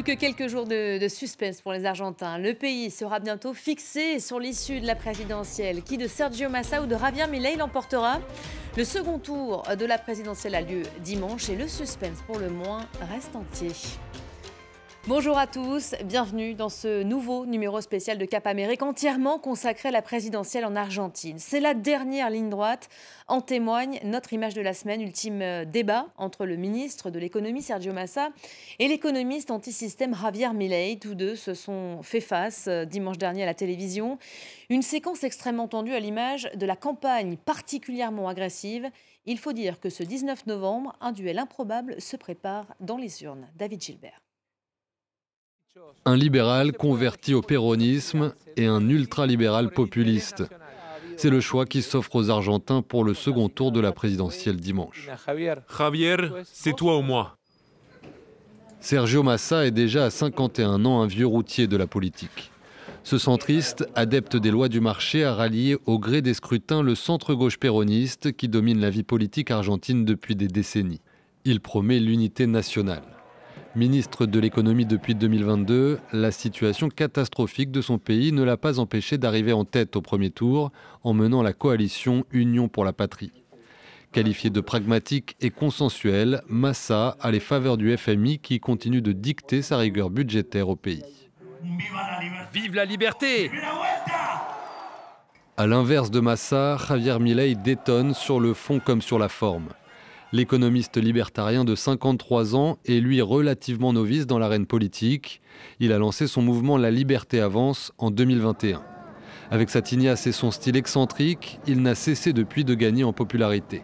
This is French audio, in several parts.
Plus que quelques jours de suspense pour les Argentins. Le pays sera bientôt fixé sur l'issue de la présidentielle. Qui de Sergio Massa ou de Javier Milei l'emportera? Le second tour de la présidentielle a lieu dimanche et le suspense pour le moins reste entier. Bonjour à tous, bienvenue dans ce nouveau numéro spécial de Cap Amérique entièrement consacré à la présidentielle en Argentine. C'est la dernière ligne droite, en témoigne notre image de la semaine, ultime débat entre le ministre de l'économie Sergio Massa et l'économiste anti-système Javier Milei. Tous deux se sont fait face dimanche dernier à la télévision. Une séquence extrêmement tendue à l'image de la campagne particulièrement agressive. Il faut dire que ce 19 novembre, un duel improbable se prépare dans les urnes. David Gilbert. Un libéral converti au péronisme et un ultralibéral populiste. C'est le choix qui s'offre aux Argentins pour le second tour de la présidentielle dimanche. Javier, c'est toi ou moi. Sergio Massa est déjà à 51 ans un vieux routier de la politique. Ce centriste, adepte des lois du marché, a rallié au gré des scrutins le centre-gauche péroniste qui domine la vie politique argentine depuis des décennies. Il promet l'unité nationale. Ministre de l'économie depuis 2022, la situation catastrophique de son pays ne l'a pas empêché d'arriver en tête au premier tour en menant la coalition Union pour la patrie. Qualifié de pragmatique et consensuel, Massa a les faveurs du FMI qui continue de dicter sa rigueur budgétaire au pays. Vive la liberté! À l'inverse de Massa, Javier Milei détonne sur le fond comme sur la forme. L'économiste libertarien de 53 ans est lui relativement novice dans l'arène politique. Il a lancé son mouvement La Liberté Avance en 2021. Avec sa tignasse et son style excentrique, il n'a cessé depuis de gagner en popularité.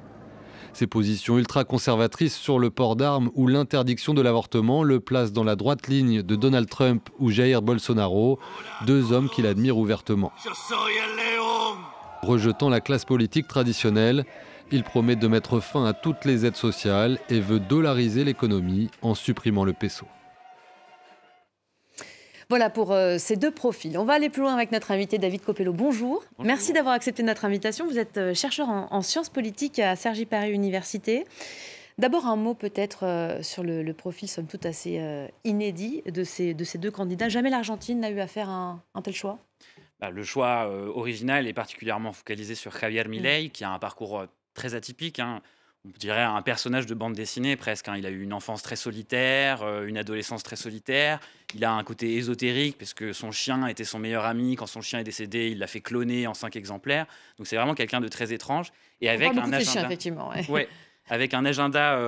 Ses positions ultra-conservatrices sur le port d'armes ou l'interdiction de l'avortement le placent dans la droite ligne de Donald Trump ou Jair Bolsonaro, deux hommes qu'il admire ouvertement. Rejetant la classe politique traditionnelle, il promet de mettre fin à toutes les aides sociales et veut dollariser l'économie en supprimant le peso. Voilà pour ces deux profils. On va aller plus loin avec notre invité David Copello. Bonjour. Merci d'avoir accepté notre invitation. Vous êtes chercheur en sciences politiques à Cergy Paris Université. D'abord un mot peut-être sur le profil somme toute assez inédit de ces deux candidats. Jamais l'Argentine n'a eu à faire un tel choix. Le choix original est particulièrement focalisé sur Javier Milei, qui a un parcours très atypique. On dirait un personnage de bande dessinée presque. Il a eu une enfance très solitaire, une adolescence très solitaire. Il a un côté ésotérique parce que son chien était son meilleur ami. Quand son chien est décédé, il l'a fait cloner en 5 exemplaires. Donc c'est vraiment quelqu'un de très étrange. Et avec un agenda, chiens, effectivement. Ouais, avec un agenda,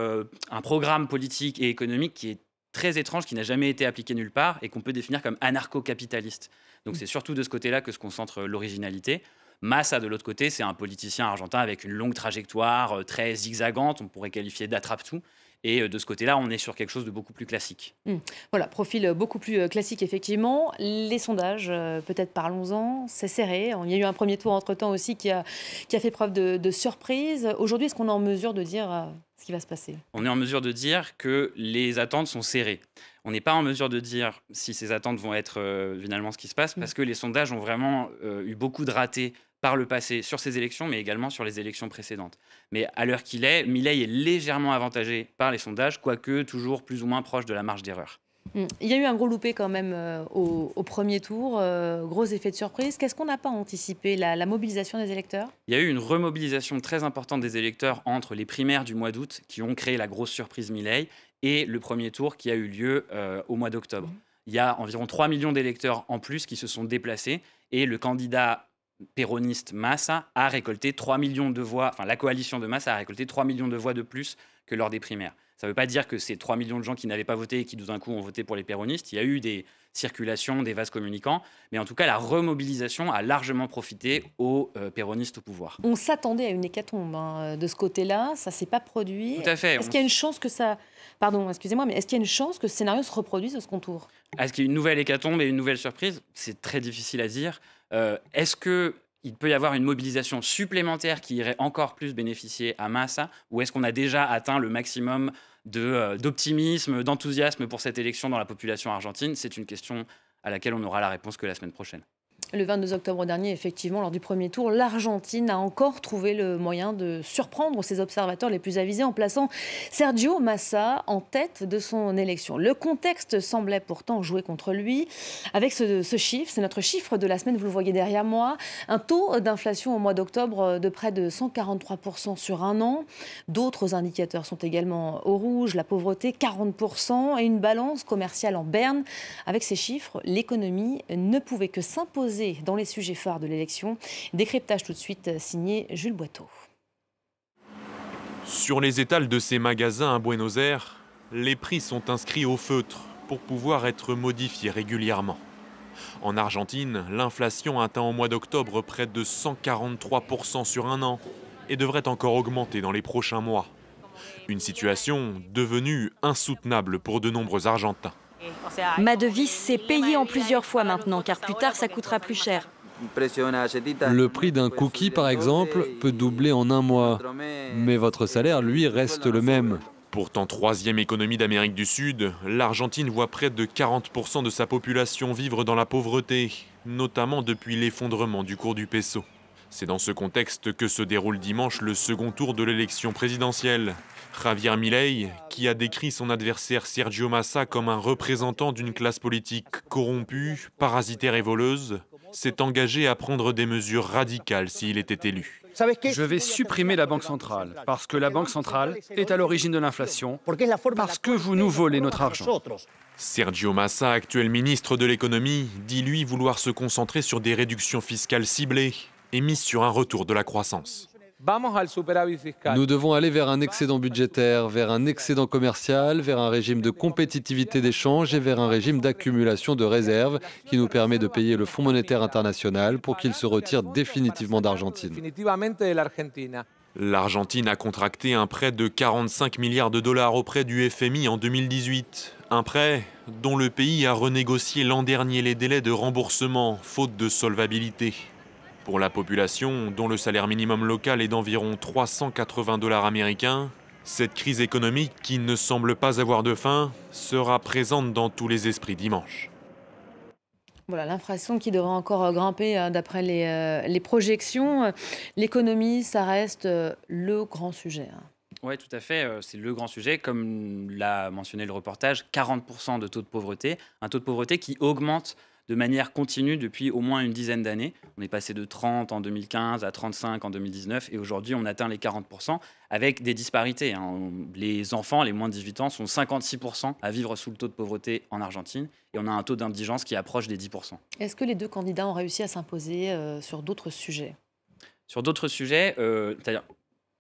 un programme politique et économique qui est très étrange, qui n'a jamais été appliqué nulle part et qu'on peut définir comme anarcho-capitaliste. Donc c'est surtout de ce côté-là que se concentre l'originalité. Massa, de l'autre côté, c'est un politicien argentin avec une longue trajectoire très zigzagante, on pourrait qualifier d'attrape-tout. Et de ce côté-là, on est sur quelque chose de beaucoup plus classique. Voilà, profil beaucoup plus classique, effectivement. Les sondages, peut-être parlons-en, c'est serré. Il y a eu un premier tour entre-temps aussi qui a fait preuve de surprise. Aujourd'hui, est-ce qu'on est en mesure de dire ce qui va se passer? On est en mesure de dire que les attentes sont serrées. On n'est pas en mesure de dire si ces attentes vont être finalement ce qui se passe, parce que les sondages ont vraiment eu beaucoup de ratés par le passé sur ces élections, mais également sur les élections précédentes. Mais à l'heure qu'il est, Milei est légèrement avantagé par les sondages, quoique toujours plus ou moins proche de la marge d'erreur. Il y a eu un gros loupé quand même au premier tour, gros effet de surprise. Qu'est-ce qu'on n'a pas anticipé, la mobilisation des électeurs? Il y a eu une remobilisation très importante des électeurs entre les primaires du mois d'août, qui ont créé la grosse surprise Milei, et le premier tour qui a eu lieu au mois d'octobre. Il y a environ 3 millions d'électeurs en plus qui se sont déplacés, et le candidat péroniste Massa a récolté 3 millions de voix, enfin la coalition de Massa a récolté 3 millions de voix de plus que lors des primaires. Ça ne veut pas dire que c'est 3 millions de gens qui n'avaient pas voté et qui, tout d'un coup, ont voté pour les péronistes. Il y a eu des circulations, des vases communicants. Mais en tout cas, la remobilisation a largement profité aux péronistes au pouvoir. On s'attendait à une hécatombe de ce côté-là. Ça ne s'est pas produit. Tout à fait. Est-ce qu'il y a une chance que ça... Pardon, excusez-moi, mais est-ce qu'il y a une chance que ce scénario se reproduise au second tour? Est-ce qu'il y a une nouvelle hécatombe et une nouvelle surprise? C'est très difficile à dire. Est-ce qu'il peut y avoir une mobilisation supplémentaire qui irait encore plus bénéficier à Massa? Ou est-ce qu'on a déjà atteint le maximum d'optimisme, d'enthousiasme pour cette élection dans la population argentine? C'est une question à laquelle on n'aura la réponse que la semaine prochaine. Le 22 octobre dernier, effectivement, lors du premier tour, l'Argentine a encore trouvé le moyen de surprendre ses observateurs les plus avisés en plaçant Sergio Massa en tête de son élection. Le contexte semblait pourtant jouer contre lui. Avec ce chiffre, c'est notre chiffre de la semaine, vous le voyez derrière moi, un taux d'inflation au mois d'octobre de près de 143% sur un an. D'autres indicateurs sont également au rouge, la pauvreté 40% et une balance commerciale en berne. Avec ces chiffres, l'économie ne pouvait que s'imposer dans les sujets phares de l'élection. Décryptage tout de suite signé Jules Boiteau. Sur les étals de ces magasins à Buenos Aires, les prix sont inscrits au feutre pour pouvoir être modifiés régulièrement. En Argentine, l'inflation atteint au mois d'octobre près de 143% sur un an et devrait encore augmenter dans les prochains mois. Une situation devenue insoutenable pour de nombreux Argentins. Ma devise, c'est payer en plusieurs fois maintenant, car plus tard, ça coûtera plus cher. Le prix d'un cookie, par exemple, peut doubler en un mois. Mais votre salaire, lui, reste le même. Pourtant, troisième économie d'Amérique du Sud, l'Argentine voit près de 40% de sa population vivre dans la pauvreté, notamment depuis l'effondrement du cours du peso. C'est dans ce contexte que se déroule dimanche le second tour de l'élection présidentielle. Javier Milei, qui a décrit son adversaire Sergio Massa comme un représentant d'une classe politique corrompue, parasitaire et voleuse, s'est engagé à prendre des mesures radicales s'il était élu. Je vais supprimer la Banque centrale, parce que la Banque centrale est à l'origine de l'inflation, parce que vous nous volez notre argent. Sergio Massa, actuel ministre de l'économie, dit lui vouloir se concentrer sur des réductions fiscales ciblées et mise sur un retour de la croissance. Nous devons aller vers un excédent budgétaire, vers un excédent commercial, vers un régime de compétitivité d'échange et vers un régime d'accumulation de réserves qui nous permet de payer le Fonds monétaire international pour qu'il se retire définitivement d'Argentine. L'Argentine a contracté un prêt de 45 milliards de dollars auprès du FMI en 2018. Un prêt dont le pays a renégocié l'an dernier les délais de remboursement, faute de solvabilité. Pour la population, dont le salaire minimum local est d'environ 380 dollars américains, cette crise économique, qui ne semble pas avoir de fin, sera présente dans tous les esprits dimanche. Voilà, l'inflation qui devrait encore grimper d'après les projections. L'économie, ça reste le grand sujet. Oui, tout à fait. C'est le grand sujet. Comme l'a mentionné le reportage, 40% de taux de pauvreté. Un taux de pauvreté qui augmente de manière continue depuis au moins une dizaine d'années. On est passé de 30 en 2015 à 35 en 2019 et aujourd'hui on atteint les 40% avec des disparités. Les enfants, les moins de 18 ans, sont 56% à vivre sous le taux de pauvreté en Argentine et on a un taux d'indigence qui approche des 10%. Est-ce que les deux candidats ont réussi à s'imposer sur d'autres sujets ? Sur d'autres sujets, c'est-à-dire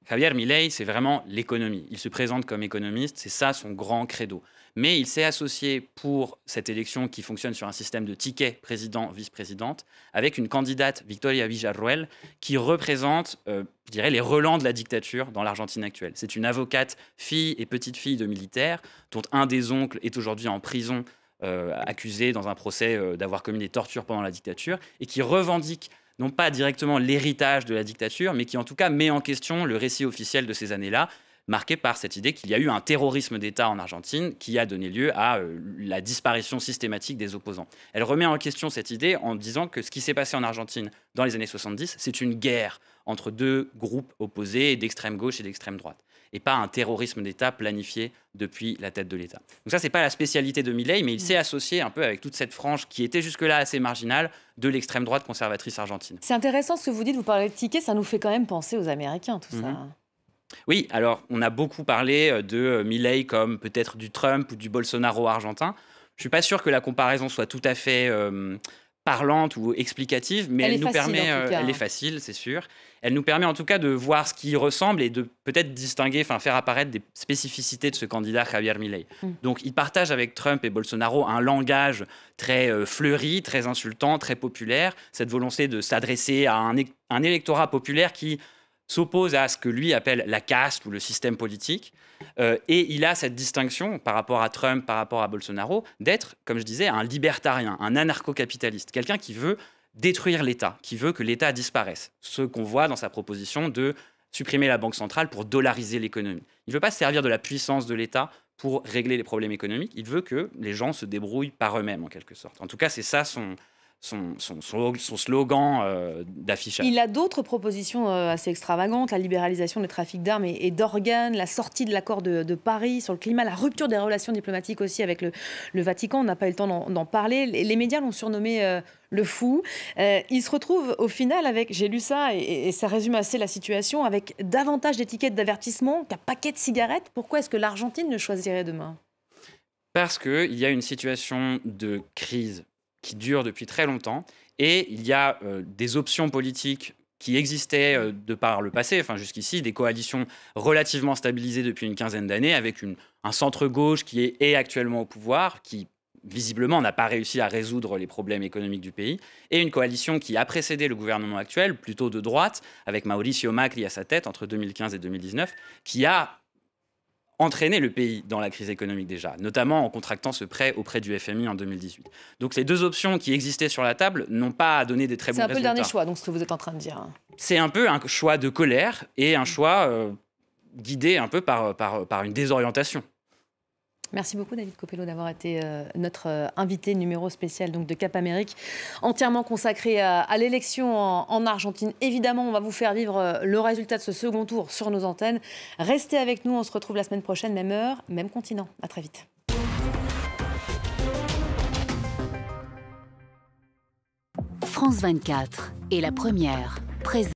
Javier Milei, c'est vraiment l'économie. Il se présente comme économiste, c'est ça son grand credo. Mais il s'est associé pour cette élection qui fonctionne sur un système de tickets président-vice-présidente avec une candidate, Victoria Villarroel, qui représente, je dirais, les relents de la dictature dans l'Argentine actuelle. C'est une avocate, fille et petite-fille de militaires, dont un des oncles est aujourd'hui en prison, accusé dans un procès d'avoir commis des tortures pendant la dictature, et qui revendique non pas directement l'héritage de la dictature, mais qui en tout cas met en question le récit officiel de ces années-là, marqué par cette idée qu'il y a eu un terrorisme d'État en Argentine qui a donné lieu à la disparition systématique des opposants. Elle remet en question cette idée en disant que ce qui s'est passé en Argentine dans les années 70, c'est une guerre entre deux groupes opposés d'extrême gauche et d'extrême droite, et pas un terrorisme d'État planifié depuis la tête de l'État. Donc ça, c'est pas la spécialité de Milei, mais il s'est associé un peu avec toute cette frange qui était jusque-là assez marginale de l'extrême droite conservatrice argentine. C'est intéressant ce que vous dites, vous parlez de tickets, ça nous fait quand même penser aux Américains, tout ça. Oui, alors on a beaucoup parlé de Milei comme peut-être du Trump ou du Bolsonaro argentin. Je ne suis pas sûr que la comparaison soit tout à fait parlante ou explicative, mais elle nous permet, elle est facile, c'est sûr. Elle nous permet en tout cas de voir ce qui ressemble et de peut-être distinguer, faire apparaître des spécificités de ce candidat Javier Milei. Donc il partage avec Trump et Bolsonaro un langage très fleuri, très insultant, très populaire, cette volonté de s'adresser à un électorat populaire qui s'oppose à ce que lui appelle la caste ou le système politique. Et il a cette distinction par rapport à Trump, par rapport à Bolsonaro, d'être, comme je disais, un libertarien, un anarcho-capitaliste, quelqu'un qui veut détruire l'État, qui veut que l'État disparaisse. Ce qu'on voit dans sa proposition de supprimer la Banque centrale pour dollariser l'économie. Il ne veut pas se servir de la puissance de l'État pour régler les problèmes économiques. Il veut que les gens se débrouillent par eux-mêmes, en quelque sorte. En tout cas, c'est ça son slogan d'affichage. Il a d'autres propositions assez extravagantes, la libéralisation des trafics d'armes et d'organes, la sortie de l'accord de Paris sur le climat, la rupture des relations diplomatiques aussi avec le Vatican. On n'a pas eu le temps d'en parler. Les médias l'ont surnommé le fou. Il se retrouve au final avec, j'ai lu ça et ça résume assez la situation, avec davantage d'étiquettes d'avertissement qu'un paquet de cigarettes. Pourquoi est-ce que l'Argentine le choisirait demain ? Parce qu'il y a une situation de crise qui dure depuis très longtemps et il y a des options politiques qui existaient de par le passé, enfin jusqu'ici, des coalitions relativement stabilisées depuis une quinzaine d'années avec un centre-gauche qui est actuellement au pouvoir, qui visiblement n'a pas réussi à résoudre les problèmes économiques du pays, et une coalition qui a précédé le gouvernement actuel, plutôt de droite, avec Mauricio Macri à sa tête entre 2015 et 2019, qui a entraîner le pays dans la crise économique déjà, notamment en contractant ce prêt auprès du FMI en 2018. Donc ces deux options qui existaient sur la table n'ont pas donné des très bons résultats. C'est un peu le dernier choix, donc ce que vous êtes en train de dire. C'est un peu un choix de colère et un choix guidé un peu par une désorientation. Merci beaucoup David Copello d'avoir été notre invité numéro spécial donc, de Cap Amérique, entièrement consacré à l'élection en Argentine. Évidemment, on va vous faire vivre le résultat de ce second tour sur nos antennes. Restez avec nous, on se retrouve la semaine prochaine, même heure, même continent. À très vite. France 24 est la première présente.